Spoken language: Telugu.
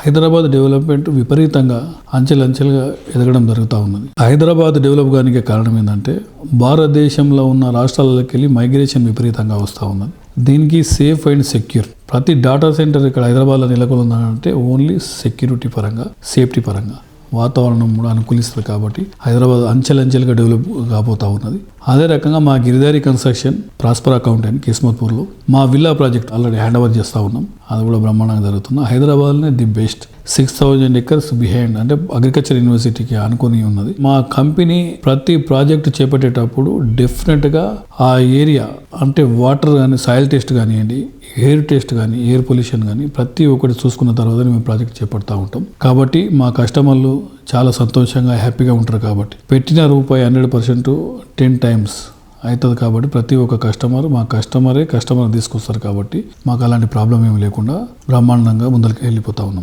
హైదరాబాద్ డెవలప్మెంట్ విపరీతంగా అంచెలంచెలుగా ఎదగడం జరుగుతూ ఉన్నది. హైదరాబాద్ డెవలప్ కానికి కారణం ఏంటంటే భారతదేశంలో ఉన్న రాష్ట్రాలకి వెళ్ళి మైగ్రేషన్ విపరీతంగా వస్తూ ఉన్నది. దీనికి సేఫ్ అండ్ సెక్యూర్ ప్రతి డేటా సెంటర్ ఇక్కడ హైదరాబాద్లో నెలకొందంటే ఓన్లీ సెక్యూరిటీ పరంగా, సేఫ్టీ పరంగా, వాతావరణం కూడా అనుకూలిస్తుంది. కాబట్టి హైదరాబాద్ అంచెలంచెలుగా డెవలప్ కాబోతూ ఉన్నది. అదే రకంగా మా గిరిదారి కన్స్ట్రక్షన్, ప్రాస్పర్ అకౌంటెంట్ కిస్మత్పూర్లో మా villa project already hand over చేస్తూ ఉన్నాం. అది కూడా బ్రహ్మాండంగా జరుగుతుంది. హైదరాబాద్లోనే ది బెస్ట్ 6,000 acres బిహైండ్ అంటే అగ్రికల్చర్ యూనివర్సిటీకి అనుకుని ఉన్నది. మా కంపెనీ ప్రతి ప్రాజెక్ట్ చేపట్టేటప్పుడు డెఫినెట్గా ఆ ఏరియా అంటే వాటర్ కానీ, సాయిల్ టెస్ట్ కానివ్వండి, ఎయిర్ టెస్ట్ కానీ, ఎయిర్ పొల్యూషన్ కానీ ప్రతి ఒక్కటి చూసుకున్న తర్వాత మేము ప్రాజెక్ట్ చేపడతా ఉంటాం. కాబట్టి మా కస్టమర్లు చాలా సంతోషంగా, హ్యాపీగా ఉంటారు. కాబట్టి పెట్టిన రూపాయి 100% 10 times అవుతుంది. కాబట్టి ప్రతి ఒక్క కస్టమర్ మా కస్టమర్ తీసుకొస్తారు. కాబట్టి మాకు అలాంటి ప్రాబ్లం ఏమి లేకుండా బ్రహ్మాండంగా ముందరికి వెళ్ళిపోతా ఉన్నాం.